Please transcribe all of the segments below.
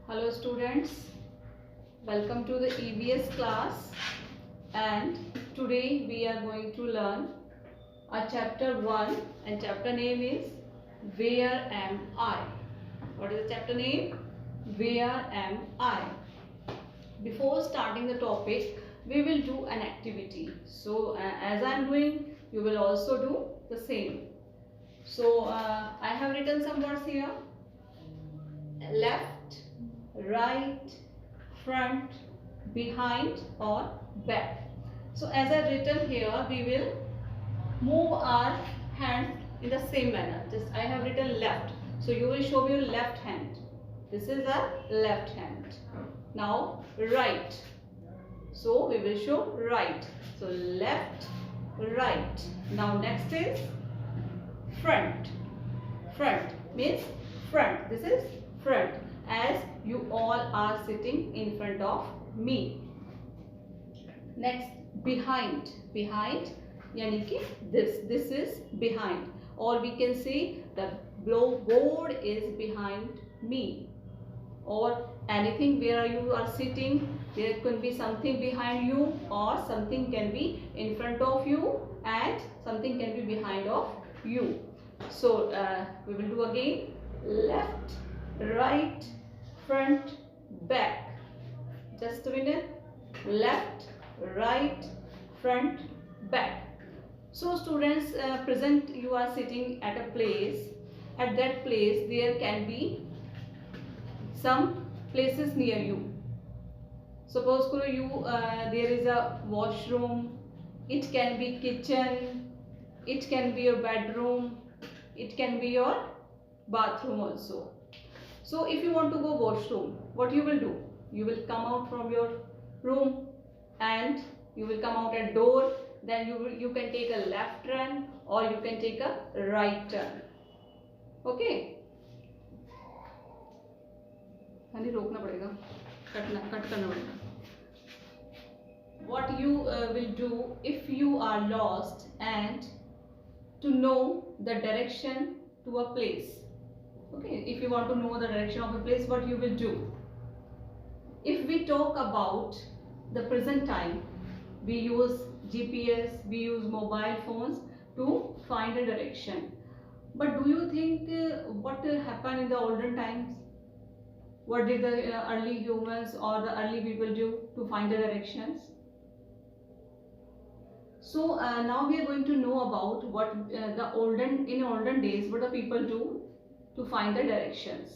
Hello students, welcome to the EVS class, and today we are going to learn a chapter 1, and chapter name is Where Am I? What is the chapter name? Where Am I? Before starting the topic, we will do an activity. So as I am doing, you will also do the same. So I have written some words here: left, right, front, behind or back. So as I written here, we will move our hand in the same manner. Just I have written left, so you will show your left hand. This is a left hand. Now right, so we will show right. So left, right. Now next is front. Front means front. This is front, as you all are sitting in front of me. Next, behind. Behind yani ki this is behind, or we can say the board is behind me, or anything where you are sitting, there could be something behind you, or something can be in front of you and something can be behind of you. So we will do again: left, right, front, back. Just a minute. Left, right, front, back. So students, present you are sitting at a place. At that place there can be some places near you. Suppose there is a washroom, it can be kitchen, it can be your bedroom, it can be your bathroom also. So if you want to go washroom, what you will do? You will come out from your room and you will come out at door. Then you can take a left turn or you can take a right turn. Okay. रोकना पड़ेगा, cut करना पड़ेगा. What you will do if you are lost and to know the direction to a place. Okay, if you want to know the direction of a place, what you will do? If we talk about the present time, we use GPS, we use mobile phones to find a direction. But do you think what happened in the olden times? What did the early humans or the early people do to find the directions? So now we are going to know about what in olden days what the people do to find the directions.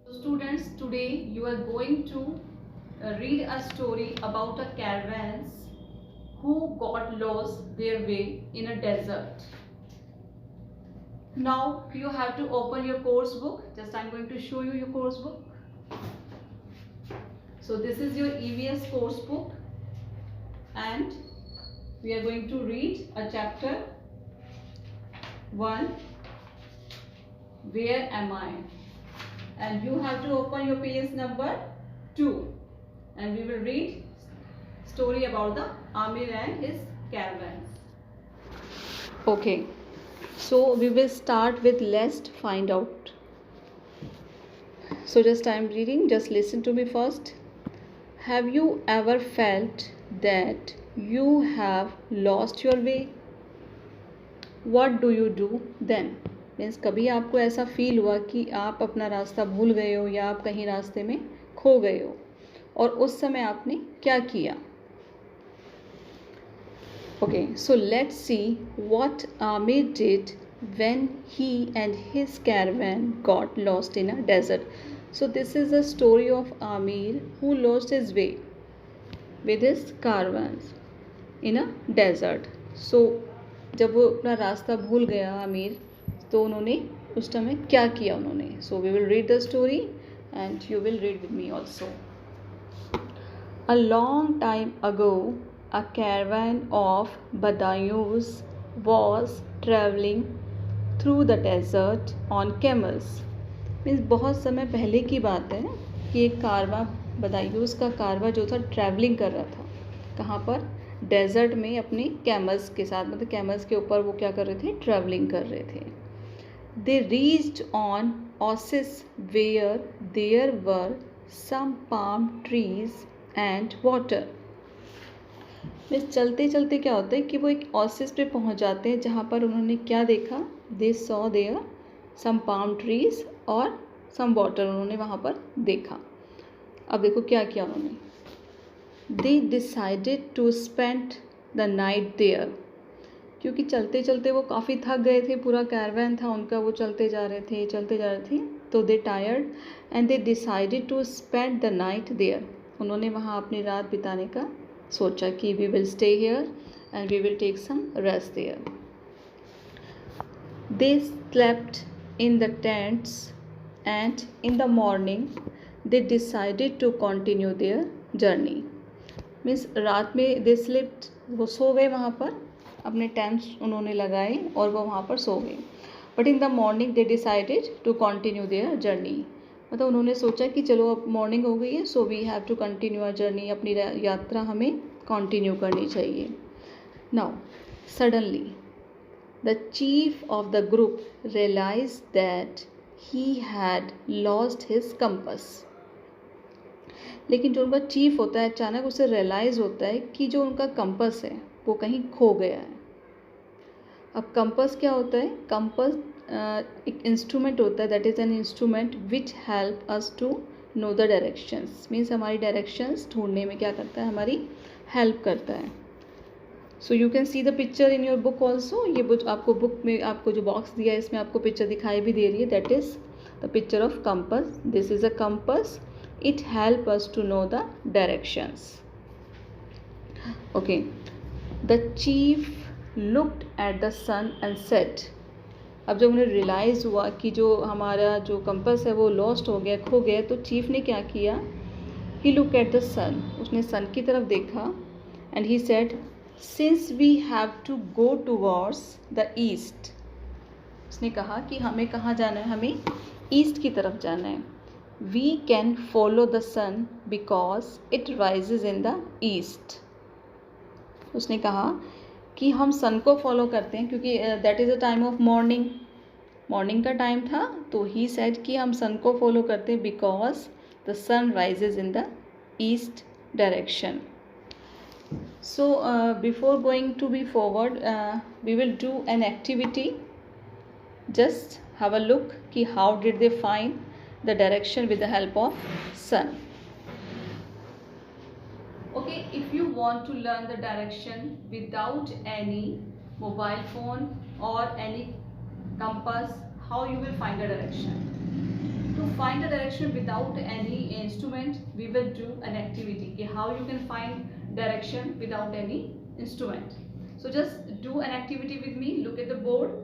So students, today you are going to read a story about a caravans who got lost their way in a desert. Now you have to open your course book. Just I'm going to show you your course book. So this is your EVS course book, and we are going to read a chapter 1, Where Am I? And you have to open your page number 2, and we will read story about the Amir and his caravans. Okay, so we will start with let's find out. So just I am reading, just listen to me first. Have you ever felt that you have lost your way? What do you do then? Means कभी आपको ऐसा feel हुआ कि आप अपना रास्ता भूल गए हो या आप कहीं रास्ते में खो गए हो, और उस समय आपने क्या किया? Okay, so let's see what Amir did when he and his caravan got lost in a desert. So this is the story of Amir who lost his way with his caravans in a desert. So जब वो अपना रास्ता भूल गया आमिर, तो उन्होंने उस time में क्या किया उन्होंने? So we will read the story and you will read with me also. A long time ago, a caravan of Badayus was traveling through the desert on camels. Means बहुत समय पहले की बात है कि एक कारवा, बदायूस का कारवा जो था ट्रैवलिंग कर रहा था. कहाँ पर? डेजर्ट में अपने कैमल्स के साथ, मतलब कैमल्स के ऊपर वो क्या कर रहे थे? ट्रैवलिंग कर रहे थे. They reached on oasis where there were some palm trees and water. Means चलते चलते क्या होता है कि वो एक ओसिस पे पहुंच जाते हैं जहाँ पर उन्होंने क्या देखा, they saw there some palm trees और सम वाटर, उन्होंने वहाँ पर देखा. अब देखो क्या किया उन्होंने. They decided to spend the night there. क्योंकि चलते चलते वो काफ़ी थक गए थे, पूरा कैरवैन था उनका, वो चलते जा रहे थे, तो they tired and they decided to spend the night there. उन्होंने वहाँ अपनी रात बिताने का सोचा कि we will stay here and we will take some rest there. They slept in the tents and in the morning they decided to continue their journey. Means रात में दे स्लिप्ट, वो सो गए वहाँ पर, अपने टेंट्स उन्होंने लगाए और वो वहाँ पर सो गए. But in the morning they decided to continue their journey. मतलब उन्होंने सोचा कि चलो अब मॉर्निंग हो गई है, so we have to continue our journey, अपनी यात्रा हमें कंटिन्यू करनी चाहिए. Now suddenly the chief of the group realize that he had lost his compass. लेकिन जो उनका चीफ होता है, अचानक उसे रियलाइज़ होता है कि जो उनका कंपस है वो कहीं खो गया है. अब कंपस क्या होता है? कंपस एक इंस्ट्रूमेंट होता है, that is an instrument which help us to know the directions. Means हमारी डायरेक्शंस ढूंढने में क्या करता है, हमारी हेल्प करता है. So you can see the picture in your book also. ये बुक आपको, बुक में आपको जो बॉक्स दिया है इसमें आपको पिक्चर दिखाई भी दे रही है, that is the picture of compass. This is a compass. It help us to know the directions. Okay. The chief looked at the sun and said. अब जब उन्हें रियलाइज़ हुआ कि जो हमारा जो कंपस है वो लॉस्ट हो गया, खो गया, तो चीफ ने क्या किया, he looked at the sun. उसने सन की तरफ देखा and he said, since we have to go towards the east. उसने कहा कि हमें कहाँ जाना है, हमें ईस्ट की तरफ जाना है. We can follow the sun because it rises in the east. उसने कहा कि हम सन को फॉलो करते हैं क्योंकि that is a time of morning, morning का टाइम था. तो ही सेड कि हम सन को फॉलो करते हैं because the sun rises in the east direction. So before going to be forward we will do an activity. Just have a look कि how did they find the direction with the help of sun. Okay, if you want to learn the direction without any mobile phone or any compass, how you will find the direction? To find the direction without any instrument, we will do an activity. Okay, how you can find direction without any instrument? So just do an activity with me. Look at the board.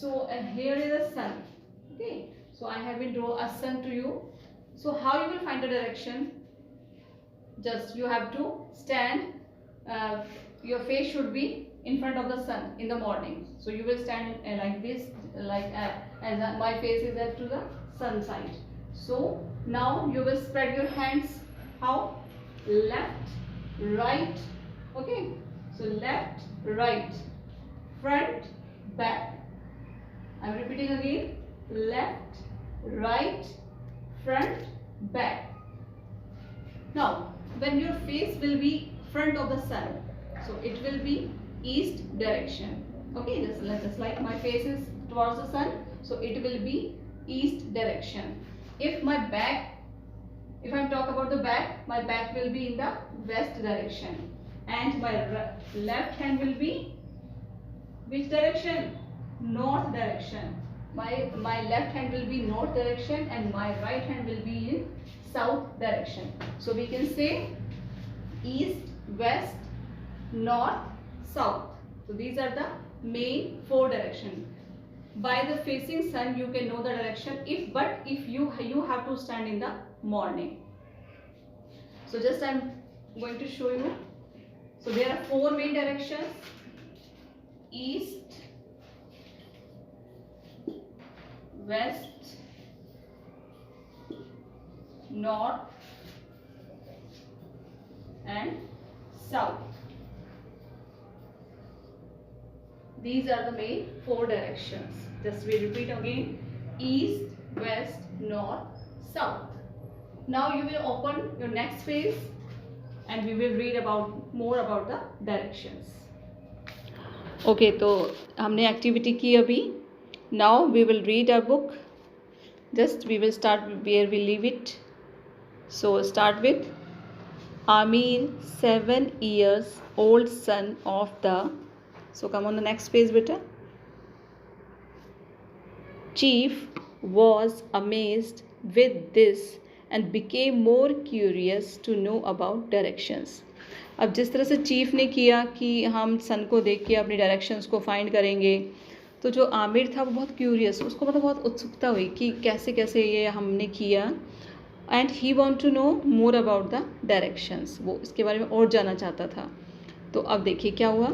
So here is the sun. Okay. So I have been draw a sun to you. So how you will find the direction? Just you have to stand. Your face should be in front of the sun in the morning. So you will stand like this, like as my face is to the sun side. So now you will spread your hands. How? Left, right. Okay. So left, right, front, back. I am repeating again. Left, right, front, back. Now when your face will be front of the sun, so it will be east direction. Okay, just like my face is towards the sun, so it will be east direction. If my back, if I talk about the back, my back will be in the west direction and my left hand will be which direction? North direction. My left hand will be north direction and my right hand will be in south direction. So we can say east, west, north, south. So these are the main 4 directions. By the facing sun you can know the direction. If you have to stand in the morning. So just I'm going to show you. So there are 4 main directions: east, west, north and south. These are the main 4 directions. Just we repeat again. East, west, north, south. Now you will open your next page and we will read about more about the directions. Okay, तो हमने activity की अभी. Now we will read our book. Just we will start where we leave it. So start with Amir, 7 years old son of the. So come on the next page, beta. Chief was amazed with this and became more curious to know about directions. अब जिस तरह से chief ने किया कि हम सन को देख के अपनी डायरेक्शंस को फाइंड करेंगे, तो जो आमिर था वो बहुत क्यूरियस, उसको मतलब बहुत उत्सुकता हुई कि कैसे कैसे ये हमने किया. And he want to know more about the directions, वो इसके बारे में और जानना चाहता था. तो अब देखिए क्या हुआ.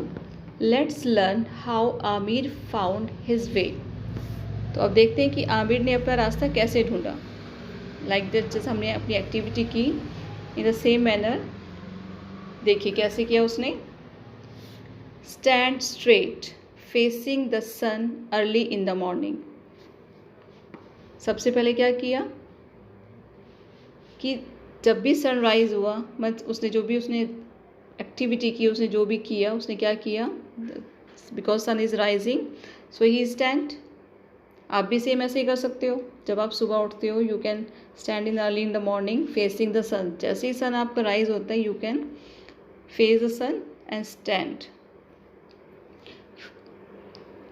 Let's learn how Aamir found his way. तो अब देखते हैं कि आमिर ने अपना रास्ता कैसे ढूंढा. लाइक दैट, जैसे हमने अपनी एक्टिविटी की इन द सेम मैनर. देखिए कैसे किया उसने. Stand straight facing the sun early in the morning. सबसे पहले क्या किया कि जब भी सनराइज़ हुआ, मतलब उसने जो भी उसने एक्टिविटी की, उसने जो भी किया, उसने क्या किया. Because sun is rising so he stand. आप भी सेम ऐसे ही कर सकते हो. जब आप सुबह उठते हो, you can stand in early in the morning facing the sun. जैसे ही सन आपका राइज होता है, you can face the sun and stand.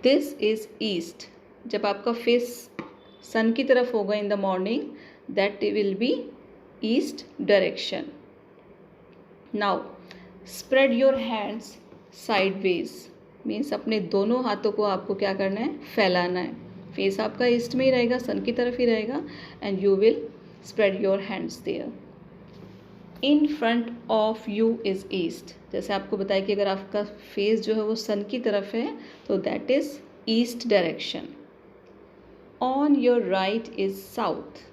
This is east. जब आपका फेस सन की तरफ होगा in the morning, that will be east direction. Now spread your hands sideways. Means अपने दोनों हाथों को आपको क्या करना है, फैलाना है. फेस आपका ईस्ट में ही रहेगा, सन की तरफ ही रहेगा. And you will spread your hands there. In front of you is east. जैसे आपको बताया कि अगर आपका फेस जो है वो सन की तरफ है, तो that is east direction. On your right is south.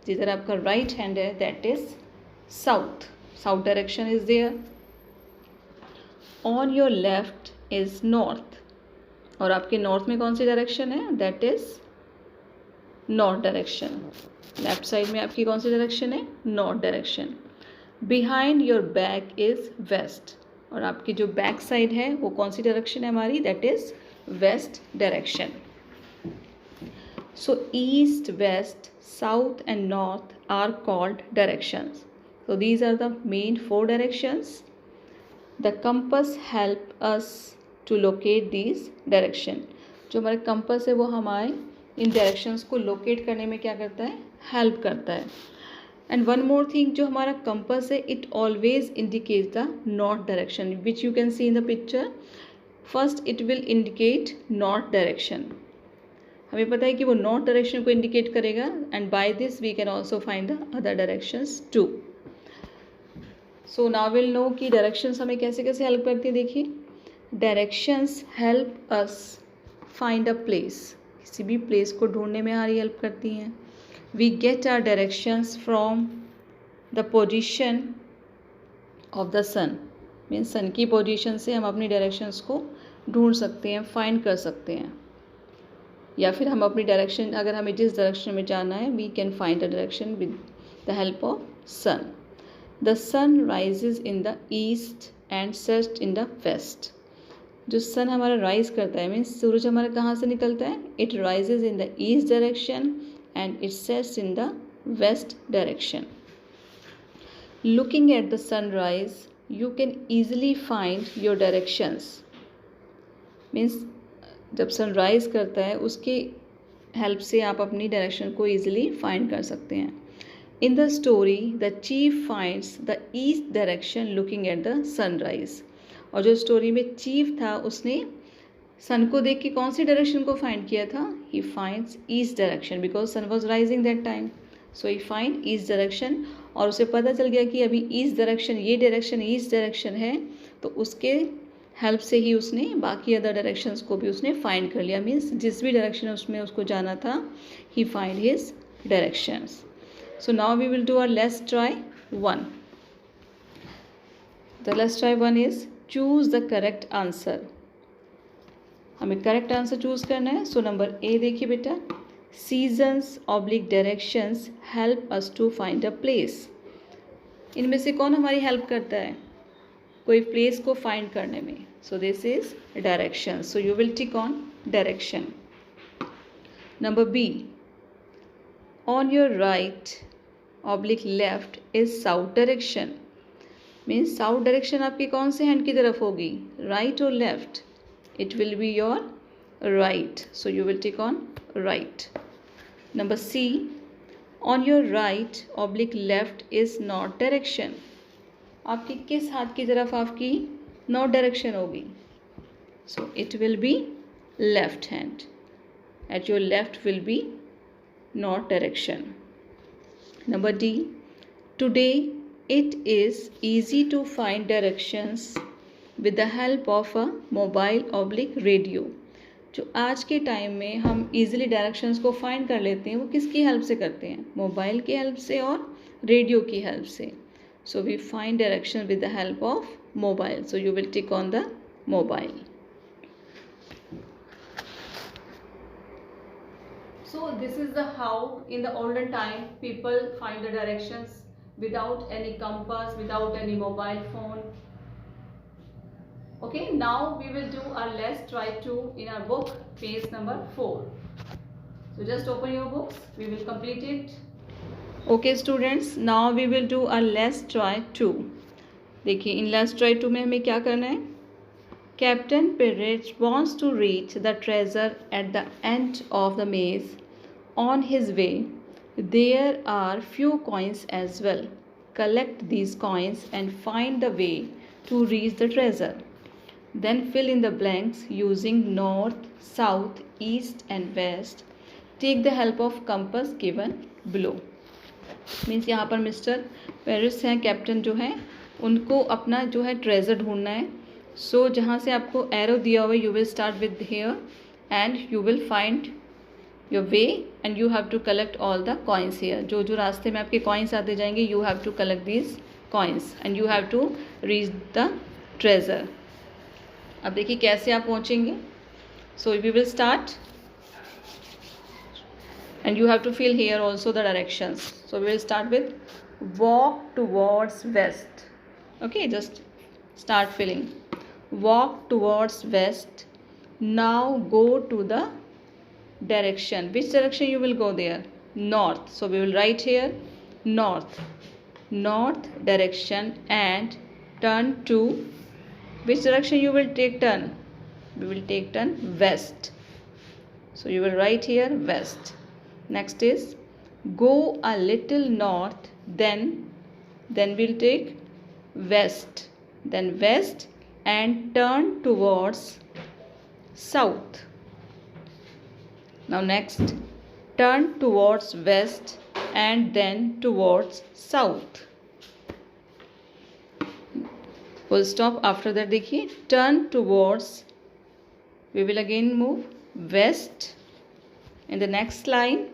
जिधर आपका राइट हैंड है, that is south. South direction is there. On your left is north. और आपके नॉर्थ में कौन सी डायरेक्शन है, that is north direction. Left side में आपकी कौन सी डायरेक्शन है, north direction. Behind your back is west. और आपकी जो बैक साइड है वो कौन सी डायरेक्शन है हमारी, that is west direction. So east, west, south and north are called directions. So these are the main 4 directions. The compass help us to locate these direction. जो हमारा कंपस है वो हमारे इन डायरेक्शंस को लोकेट करने में क्या करता है, हेल्प करता है. एंड वन मोर थिंग, जो हमारा कंपस है, it always indicate the north direction, which you can see in the picture. First it will indicate north direction. हमें पता है कि वो नॉर्थ डायरेक्शन को इंडिकेट करेगा. And by this we can also find the other directions too. So now will know कि directions हमें कैसे कैसे हेल्प करती है. देखिए, directions help us find a place. किसी भी प्लेस को ढूंढने में हमारी हेल्प करती हैं. We get our directions from the position of the sun. Means sun की पोजिशन से हम अपनी डायरेक्शंस को ढूंढ सकते हैं, फाइंड कर सकते हैं. या फिर हम अपनी डायरेक्शन, अगर हमें जिस डायरेक्शन में जाना है, we can find the direction with the help of sun. The sun rises in the east and sets in the west. जो सन हमारा राइज करता है, मीन्स सूरज हमारा कहाँ से निकलता है, it rises in the east direction and it sets in the west direction. Looking at the sunrise you can easily find your directions. Means जब सनराइज करता है, उसके हेल्प से आप अपनी डायरेक्शन को ईजिली फाइंड कर सकते हैं. In the story, the chief finds the east direction looking at the sunrise. और जो स्टोरी में चीफ था, उसने सन को देख के कौन सी डायरेक्शन को फाइंड किया था, he finds east direction because sun was rising that time. So he find east direction. और उसे पता चल गया कि अभी ईस्ट डायरेक्शन, ये डायरेक्शन ईस्ट डायरेक्शन है, तो उसके हेल्प से ही उसने बाकी अदर डायरेक्शंस को भी उसने फाइंड कर लिया. मीन्स जिस भी डायरेक्शन उसमें उसको जाना था, he find his directions. So now we will do our let's try 1. The let's try 1 is choose the correct answer. हमें करेक्ट आंसर चूज करना है. सो नंबर ए देखिए बेटा, seasons oblique directions help us to find a place. इनमें से कौन हमारी हेल्प करता है कोई प्लेस को फाइंड करने में? So this is direction. So you will tick on direction. Number B, on your right oblique left is south direction. Means south direction आपकी कौन से हैंड की तरफ होगी, राइट और left? It will be your right. So you will tick on right. Number C, on your right oblique left is north direction. आपकी किस हाथ की तरफ आपकी नॉर्थ डायरेक्शन होगी? So it will be left hand. At your left will be north direction. Number D, today it is easy to find directions with the help of a mobile radio. जो आज के time में हम easily directions को find कर लेते हैं वो किसकी हेल्प से करते हैं? मोबाइल की हेल्प से और रेडियो की हेल्प से. So we find direction with the help of mobile. So you will tick on the mobile. So this is the how in the olden time people find the directions without any compass, without any mobile phone. Okay, now we will do our let's try to in our book, page number 4. So just open your books, we will complete it. Okay students, now we will do our let's try to. देखिए इन let's try to में हमें क्या करना है? Captain Pirate wants to reach the treasure at the end of the maze. On his way there are few coins as well. Collect these coins and find the way to reach the treasure. Then fill in the blanks using north, south, east and west. Take the help of compass given below. Means यहाँ पर mister Paris हैं, captain जो हैं उनको अपना जो है treasure ढूंढना है. सो जहाँ से आपको एरो दिया हुआ है you will start with here and you will find your way and you have to collect all the coins here. जो जो रास्ते में आपके coins आते जाएंगे you have to collect these coins and you have to reach the treasure. अब देखिए कैसे आप पहुँचेंगे. So we will start and you have to fill here also the directions. So we will start with walk towards west. Okay, just start filling. Walk towards west. Now go to the direction. Which direction you will go there? North. So we will write here north. North direction and turn to which direction you will take turn? We will take turn west. So you will write here west. Next is go a little north, then we'll take west, then west and turn towards south. Now next, turn towards west and then towards south. Full stop. After that देखिए turn towards, we will again move west in the next line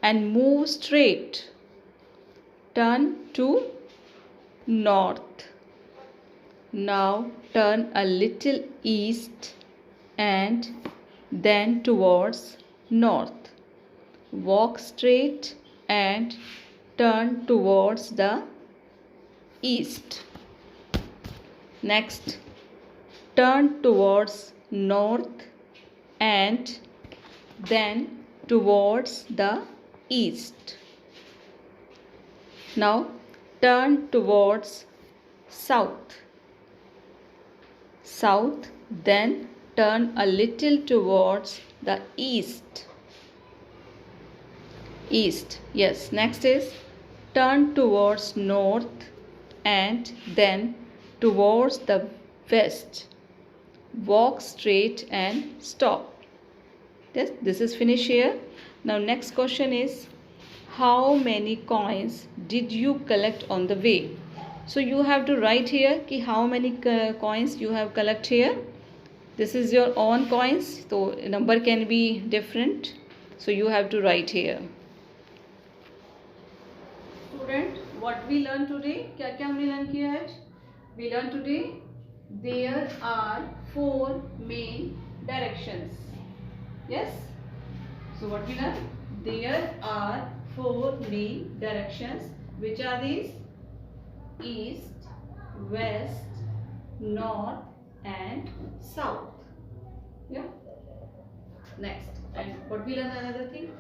and move straight. Turn to north. Now turn a little east and then towards north. Walk straight and turn towards the east. Next, turn towards north and then towards the east. Now turn towards south. South, then turn a little towards the east. East, yes. Next is turn towards north and then towards the west. Walk straight and stop. This is finished here. Now next question is how many coins did you collect on the way? So you have to write here कि how many coins you have collect here. This is your own coins, so number can be different, so you have to write here. Student, what we learn today? क्या क्या हमने learn किया है? We learn today there are 4 main directions. Yes. So what we learn? There are 4 main directions. Which are these? East, west, north and south. Yeah. Next. And what we learn another thing?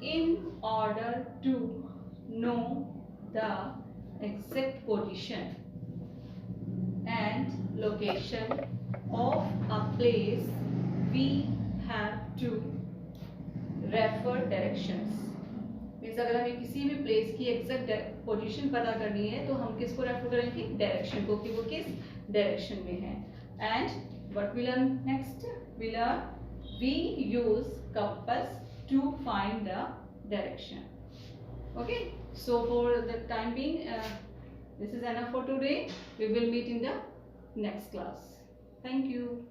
In order to know the exact position and location of a place, we have to refer directions. Means अगर हमें किसी भी place की exact position पता करनी है तो हम किसको रेफर करेंगे? डायरेक्शन को, कि वो किस डायरेक्शन में है. And what we learn next? We learn we use compass to find the direction. Okay, so for the time being, this is enough for today. We will meet in the next class. Thank you.